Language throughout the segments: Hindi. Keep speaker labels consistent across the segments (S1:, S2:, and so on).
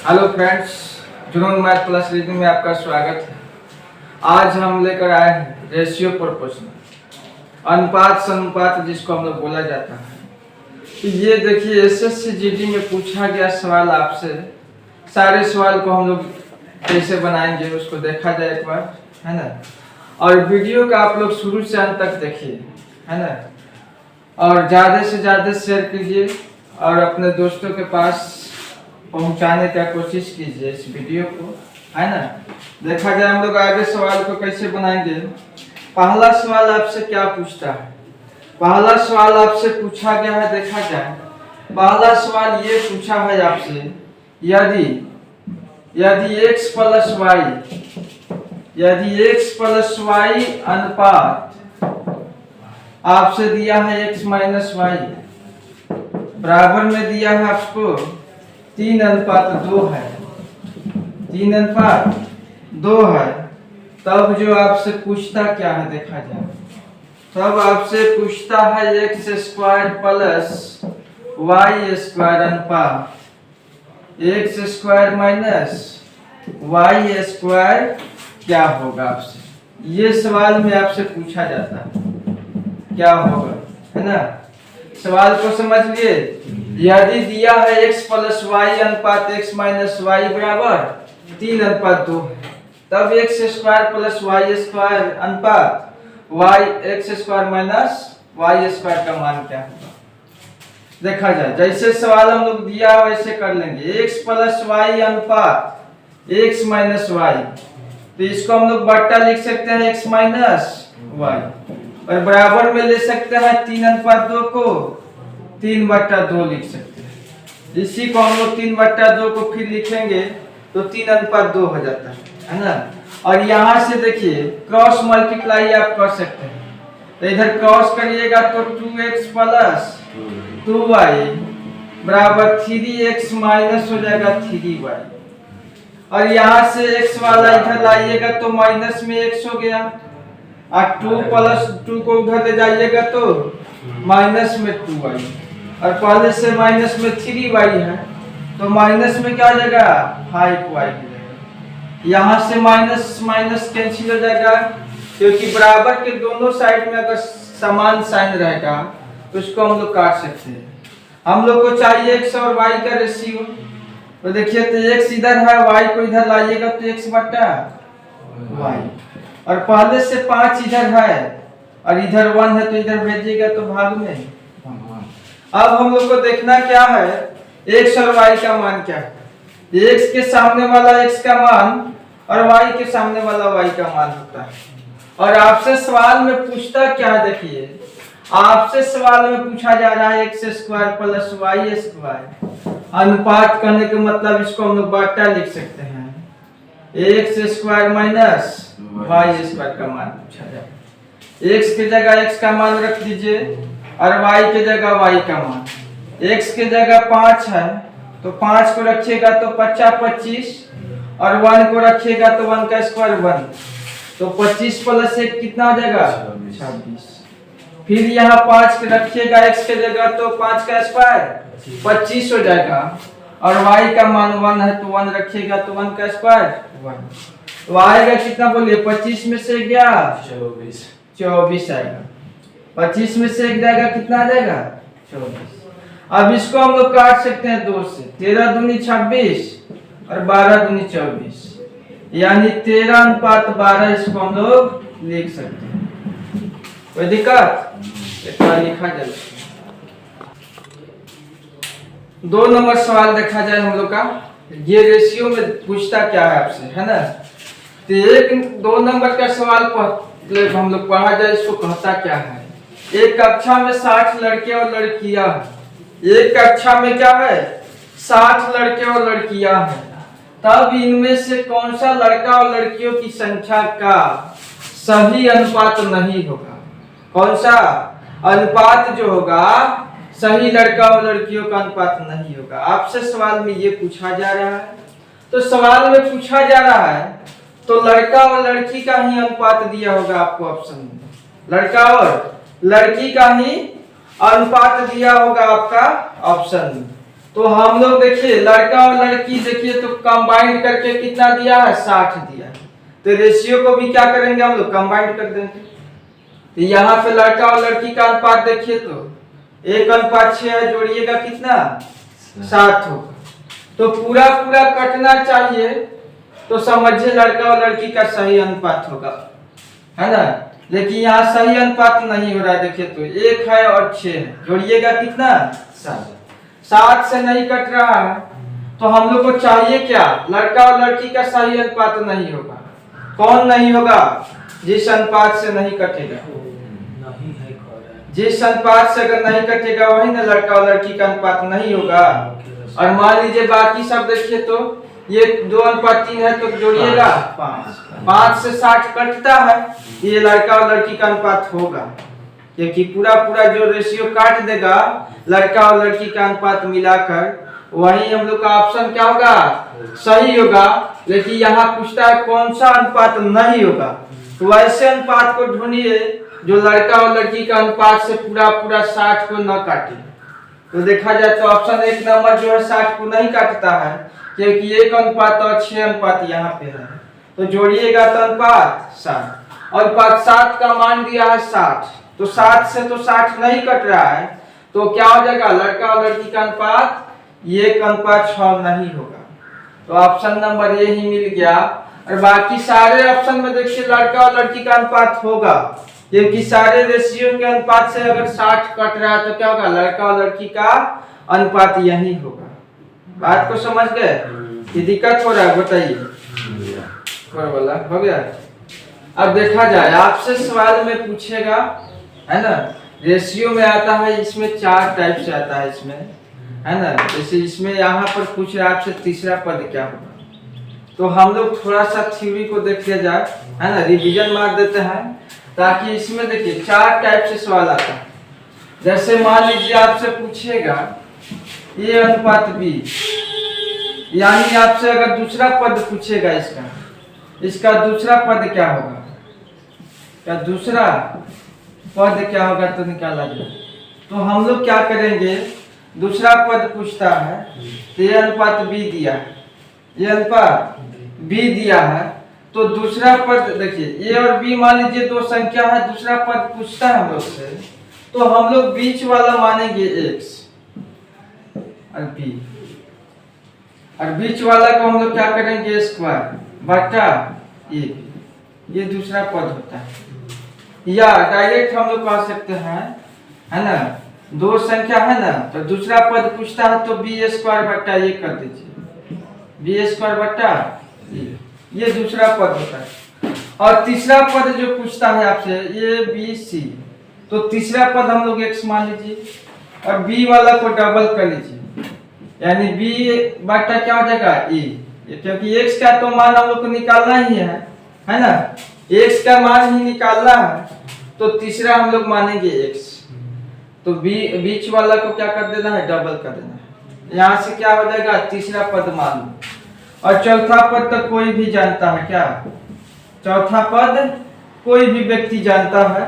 S1: हेलो फ्रेंड्स, जुनून मैथ प्लस रीडिंग में आपका स्वागत है। आज हम लेकर आए हैं रेशियो प्रोपोर्शन, अनुपात सनुपात जिसको हम लोग बोला जाता है। तो ये देखिए एसएससी जीडी में पूछा गया सवाल आपसे। सारे सवाल को हम लोग कैसे बनाएंगे उसको देखा जाए एक बार, है ना। और वीडियो का आप लोग शुरू से अंत तक देखिए, है ना। और ज़्यादा से ज़्यादा शेयर कीजिए और अपने दोस्तों के पास पहुंचाने का कोशिश कीजिए इस वीडियो को, है ना। देखा जाए हम लोग आगे सवाल को कैसे बनाएंगे। पहला सवाल आपसे क्या पूछता है? पहला सवाल आपसे पूछा गया है, देखा जाए। पहला सवाल ये पूछा है आपसे, यदि x प्लस वाई अनुपात आपसे दिया है x माइनस वाई, बराबर में दिया है आपको 3:2 है, 3:2 है। तब जो आपसे पूछता क्या है देखा जाए। तब आपसे पूछता है x² प्लस y² अनुपात x² माइनस y² क्या होगा आपसे। ये सवाल में आपसे पूछा जाता है क्या होगा, है ना। सवाल को समझ लिए। यदि दिया है x प्लस वाई अनुपात x माइनस वाई बराबर 3:2 है, तब x² प्लस y² अनुपात x² माइनस y² का मान क्या होगा देखा जाए। जैसे सवाल हम लोग दिया वैसे कर लेंगे। x प्लस वाई अनुपात x माइनस वाई, तो इसको हम लोग बट्टा लिख सकते हैं x माइनस वाई, और बराबर में ले सकते हैं 3:2 को 3/2 लिख सकते हैं। इसी को हम लोग 3/2 को फिर लिखेंगे तो 3:2 हो जाता है ना। और यहाँ से देखिए क्रॉस मल्टीप्लाई आप कर सकते हैं, तो इधर क्रॉस करिएगा तो 2x प्लस 2y बराबर 3x माइनस हो जाएगा 3y। और यहाँ से x वाला इधर लाइएगा तो माइनस में x हो गया, और 2 प्लस 2 को उधर ले जाइएगा तो माइनस में 2y, और पहले से माइनस में 3y है तो माइनस में क्या हो जाएगा 5y। यहाँ से माइनस माइनस कैंसिल हो जाएगा, क्योंकि बराबर के दोनों साइड में अगर समान साइन रहेगा तो उसको हम लोग काट सकते हैं। हम लोग को चाहिए x और y का रेशियो, तो देखिए तो x इधर है, y को इधर लाइएगा तो x/y, और पहले से 5 इधर है और इधर 1 है तो इधर भेजिएगा तो भाग में। अब हम लोग को देखना क्या है, x और y का मान क्या है। x के सामने वाला x का मान और y के सामने वाला y का मान होता है। और आपसे सवाल में पूछता क्या है, देखिए आपसे सवाल में पूछा जा रहा है x² प्लस y² अनुपात करने का मतलब इसको हम लोग बट्टा लिख सकते हैं, x² माइनस y² का मान पूछा जाए। x की जगह x का मान रख दीजिए और y की जगह y का मान। x की जगह 5 है तो 5 को रखिएगा तो 50 25, और 1 को रखिएगा तो 1 का स्क्वायर 1, तो 25 प्लस 1 कितना हो जाएगा 26। फिर यहाँ 5 को रखिएगा x की जगह तो 5 का स्क्वायर 25 हो जाएगा, और y का मान 1 है तो 1 रखिएगा तो 1 का स्क्वायर 1, तो आएगा कितना बोलिए। 25 में से गया 24 आएगा। 25 में से 1 जाएगा कितना आ जाएगा 24। अब इसको हम लोग काट सकते हैं 2 से, 13 दूनी 26 और 12 दूनी 24, यानी 13:12 इसको हम लोग लिख सकते हैं। कोई दिक्कत? इतना लिखा जाए। 2 नंबर सवाल देखा जाए हम लोग का। ये रेशियो में पूछता क्या है आपसे, है ना। तो 2 नंबर का सवाल हम लोग पढ़ा जाए, इसको कहता क्या है। एक कक्षा में 60 लड़के और लड़कियां हैं। एक कक्षा में क्या है 60 लड़के और लड़कियां हैं, तब इनमें से कौन सा लड़का और लड़कियों की संख्या का सही अनुपात नहीं होगा। कौन सा अनुपात जो होगा सही लड़का और लड़कियों का अनुपात नहीं होगा। आपसे सवाल में ये पूछा जा रहा है, तो सवाल में पूछा जा रहा है तो लड़का और लड़की का ही अनुपात दिया होगा आपको ऑप्शन में। लड़का और लड़की का ही अनुपात दिया होगा आपका ऑप्शन में। तो हम लोग देखिए लड़का और लड़की देखिए तो कंबाइंड करके कितना दिया है 60 दिया है। तो रेशियो को भी क्या करेंगे हम लोग कंबाइंड कर देंगे। तो यहाँ पे लड़का और लड़की का अनुपात देखिए तो 1:6 है, जोड़िएगा कितना 7 होगा। तो पूरा पूरा कटना चाहिए तो समझिए लड़का और लड़की का सही अनुपात होगा, है ना। लेकिन यहाँ सही अनुपात नहीं हो रहा है, देखिए तो 1 है और 6 है, जोड़िएगा कितना 7 से नहीं कट रहा है। तो हम लोग को चाहिए क्या, लड़का और लड़की का सही अनुपात नहीं होगा। कौन नहीं होगा, जिस अनुपात से नहीं कटेगा, जिस अनुपात से अगर नहीं कटेगा वही ना लड़का और लड़की का अनुपात नहीं होगा। और मान लीजिए बाकी सब देखिए तो ये 2:3 है तो जोड़िएगा 5 से 60 कटता है, ये लड़का और लड़की का अनुपात होगा, क्योंकि पूरा पूरा जो रेशियो काट देगा लड़का और लड़की का अनुपात मिलाकर, वही हम लोग का ऑप्शन क्या होगा, सही होगा। लेकिन यहाँ पूछता है कौन सा अनुपात नहीं होगा, तो वैसे अनुपात को ढूंढिए जो लड़का और लड़की का अनुपात से पूरा पूरा 60 को न काटे। तो देखा जाए तो ऑप्शन 1 नंबर जो है 60 को नहीं काटता है, क्योंकि 1:6 और 6 यहाँ पे है। तो जोड़िएगा तो अनुपात 60 और 7 का मान दिया है 60, तो 7 से तो 60 नहीं कट रहा है, तो क्या हो जाएगा लड़का और लड़की का अनुपात 1:6 नहीं होगा। तो ऑप्शन नंबर ये ही मिल गया। और बाकी सारे ऑप्शन में देखिए लड़का और लड़की का अनुपात होगा, क्योंकि सारे रेशियो के अनुपात से अगर 60 कट रहा है तो क्या होगा, लड़का और लड़की का अनुपात यही होगा। बात को समझ गए कि दिक्कत हो रहा है, बताइए। वाला हो गया। अब देखा जाए आपसे सवाल में पूछेगा, है ना, रेशियो में आता है, इसमें 4 टाइप से आता है इसमें, है ना। जैसे इसमें यहाँ पर पूछ रहा है आपसे तीसरा पद क्या होगा, तो हम लोग थोड़ा सा थ्योरी को देख लिया जाए, है ना, रिवीजन मार देते हैं, ताकि इसमें देखिए 4 टाइप से सवाल आता है। जैसे मान लीजिए आपसे पूछेगा ए अनुपात बी, यानी आपसे अगर दूसरा पद पूछेगा इसका दूसरा पद क्या होगा, क्या दूसरा पद क्या होगा तो निकाला जाए। तो हम लोग क्या करेंगे, दूसरा पद पूछता है तो ए अनुपात बी दिया है, ये अनुपात बी दिया है, तो दूसरा पद देखिए ए और बी मान लीजिए 2 संख्या है, दूसरा पद पूछता है हम लोग से, तो हम लोग बीच वाला मानेंगे x और b, और बीच वाला को हम लोग क्या करेंगे स्क्वायर बटा a, ये दूसरा पद होता है। या डायरेक्ट हम लोग कह सकते हैं, है ना, 2 संख्या है ना, तो दूसरा पद पूछता है तो b² बटा a कर दीजिए, b² बटा a, ये दूसरा पद होता है। और तीसरा पद जो पूछता है आपसे ए बी सी, तो तीसरा पद हम लोग x मान लीजिए और b वाला को डबल कर लीजिए, यानी b बटा क्या हो जाएगा a, क्योंकि x का तो मान हम लोग को निकालना ही है ना, x का मान ही निकालना है, तो तीसरा हम लोग मानेंगे x, तो बीच वाला को क्या कर देना है, डबल कर देना है। यहाँ से क्या हो जाएगा, तीसरा पद मान लो। और चौथा पद तो कोई भी जानता है, क्या चौथा पद कोई भी व्यक्ति जानता है,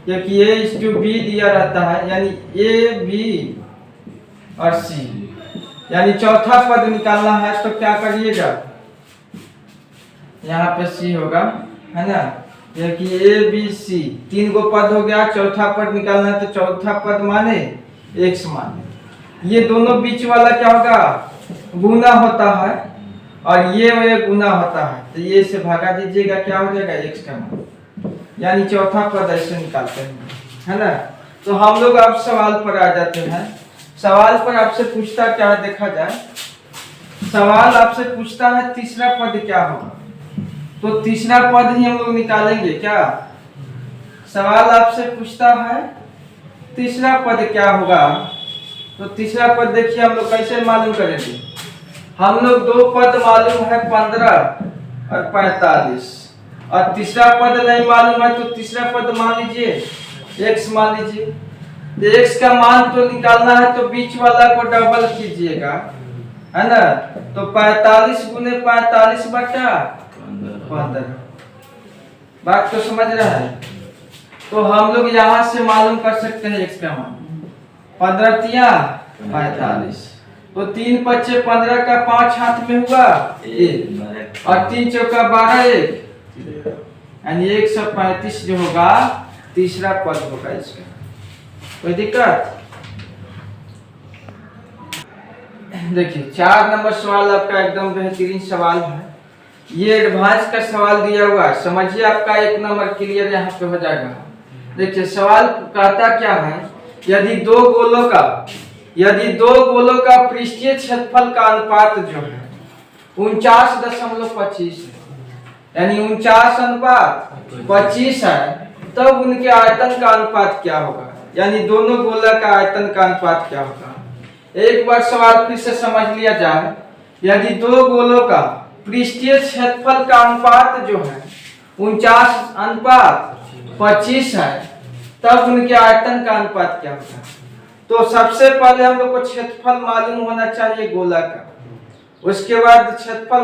S1: क्योंकि a/b दिया रहता है, यानी a b और c, यानी चौथा पद निकालना है तो क्या करिएगा, यहाँ पे c होगा, है ना, क्योंकि a b c 3 गो पद हो गया, चौथा पद निकालना है तो चौथा पद माने x माने, ये दोनों बीच वाला क्या होगा, गुना होता है, और ये गुना होता है, तो ये से भागा दीजिएगा, क्या हो जाएगा x का मान, यानी चौथा पद ऐसे निकालते हैं, है ना। तो हम लोग अब सवाल पर आ जाते हैं। सवाल पर आपसे पूछता क्या है, देखा जाए, सवाल आपसे पूछता है तीसरा पद क्या होगा, तो तीसरा पद ही हम लोग निकालेंगे। क्या सवाल आपसे पूछता है तीसरा पद क्या होगा, तो तीसरा पद देखिए हम लोग कैसे मालूम करेंगे, हम लोग 2 पद मालूम है 15 और 45, और तीसरा पद नहीं मालूम है, तो तीसरा पद मान लीजिए x मान लीजिए, तो x का मान तो निकालना है, तो बीच वाला को डबल कीजिएगा, है ना, तो 45 गुने 45 बटा 15। बात तो समझ रहा है। तो हम लोग यहाँ से मालूम कर सकते हैं x का मान, 15 तिया 45, तो 3 पच्चे 15 का 5 हाथ में हुआ 1 और 3 चौका 12 1 यानी 135 जो होगा तीसरा पद होगा इसका। कोई दिक्कत? देखिए 4 नंबर सवाल आपका एकदम बेहतरीन सवाल है। ये एडवांस का सवाल दिया हुआ है, समझिए आपका 1 नंबर क्लियर यहाँ पे हो जाएगा। देखिए सवाल कहता क्या है, यदि दो गोलों का पृष्ठीय क्षेत्रफल का अनुपात जो है 49.25 है, यानी 49:25 है, तब उनके आयतन का अनुपात क्या होगा, यानी दोनों गोला का आयतन का अनुपात क्या होगा। एक बार सवाल फिर से समझ लिया जाए, यदि दो गोलों का पृष्ठीय क्षेत्रफल का अनुपात जो है 49:25 है, तब उनके आयतन का अनुपात क्या होगा। तो सबसे पहले हम लोग को क्षेत्रफल मालूम होना चाहिए गोला का, उसके बाद क्षेत्रफल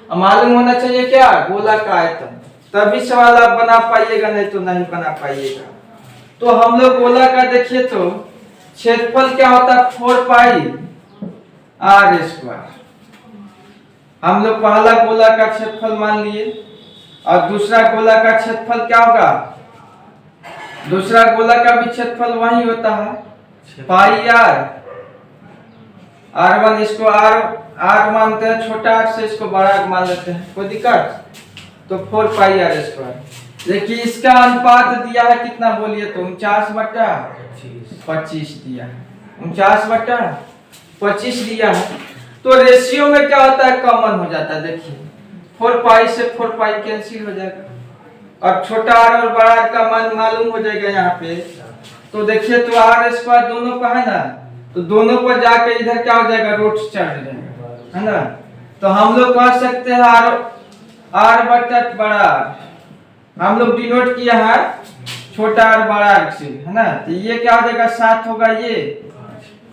S1: मालूम होना चाहिए क्या, गोला का आयतन, तभी सवाल आप बना पाइएगा, नहीं तो नहीं बना पाइएगा। तो हम लोग गोला का देखिए तो क्षेत्रफल क्या होता है 4πr²। हम लोग पहला गोला का क्षेत्रफल मान लिए, और दूसरा गोला का क्षेत्रफल क्या होगा, दूसरा गोला का भी क्षेत्रफल वही होता है πr1। इसको r मानते हैं, छोटा r से इसको बड़ा r मान लेते हैं, कोई दिक्कत। तो 4πr²। देखिए इसका अनुपात दिया है कितना बोलिए तो 49/25 दिया है, 49/25 दिया है। तो रेशियो में क्या होता है, कॉमन हो जाता है। देखिए 4π से 4π कैंसिल हो जाएगा, और छोटा r और बड़ा r का मान मालूम हो जाएगा यहाँ पे। तो देखिए तो r² दोनों का है ना, तो दोनों पर जाके इधर क्या हो जाएगा, रूट चढ़ जाएगा, है ना। तो हम लोग कह सकते हैं r/बड़ा r, हम लोग डिनोट किया है छोटा r बड़ा r से, है ना। तो ये क्या हो जाएगा 7 होगा, ये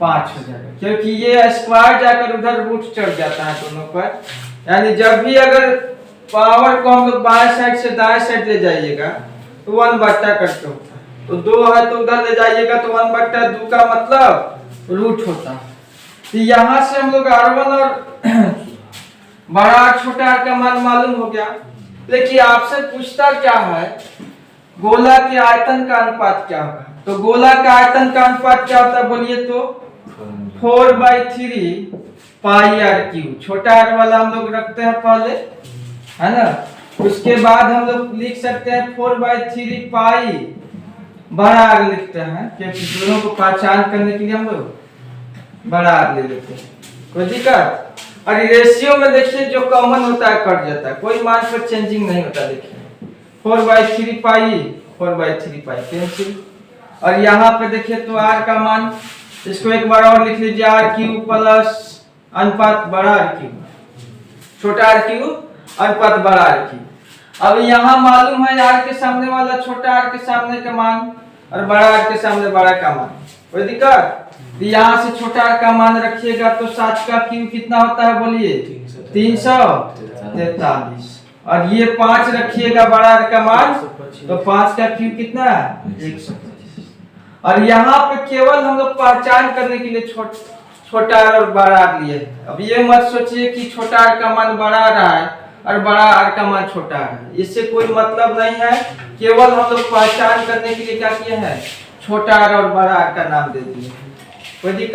S1: 5 हो जाएगा, क्योंकि ये स्क्वायर जाकर उधर रूट चढ़ जाता है दोनों पर। यानी जब भी अगर पावर को हम लोग बाएं साइड से दाएं साइड ले जाइएगा तो 1/2 करके होता है। तो 2 है तो उधर ले जाइएगा तो 1/2 का मतलब रूट होता है। तो यहाँ से हम लोग r1 और बड़ा r छोटा r का मान मालूम हो गया। देखिए आपसे पूछता क्या है, गोला के आयतन का अनुपात क्या होगा। तो गोला का आयतन का अनुपात क्या होता है बोलिए तो 4/3πr³। छोटा r वाला हम लोग रखते हैं पहले, है ना। उसके बाद हम लोग लिख सकते हैं 4/3π बड़ा r लिखते हैं, क्योंकि दोनों को पहचान करने के लिए हम लोग बड़ा r ले लेते हैं, कोई दिक्कत। और रेशियो में देखिए जो कॉमन होता है कट जाता है, कोई मान पर चेंजिंग नहीं होता। देखिए 4/3π कैंसिल, और यहाँ पे देखिए तो r का मान, इसको एक बार और लिख लीजिए, r³ प्लस अनुपात बड़ा r³, छोटा r³ अनुपात बड़ा r³। अब यहाँ मालूम है r के सामने वाला छोटा r के सामने का मान और बड़ा r के सामने बड़ा का मान, कोई दिक्कत। यहाँ से छोटा r का मान रखिएगा तो 7 का क्यूब कितना होता है बोलिए 343, और ये 5 रखिएगा बड़ा r का मान, तो 5 का क्यूब कितना 125। और यहाँ पे केवल हम लोग पहचान करने के लिए छोटा r और बड़ा r लिए। अब ये मत सोचिए कि छोटा r का मान बड़ा आ रहा है और बड़ा r का मान छोटा है, इससे कोई मतलब नहीं है। केवल हम लोग पहचान करने के लिए क्या किए हैं, छोटा r और बड़ा r का नाम दे दिए, कोई दिक्कत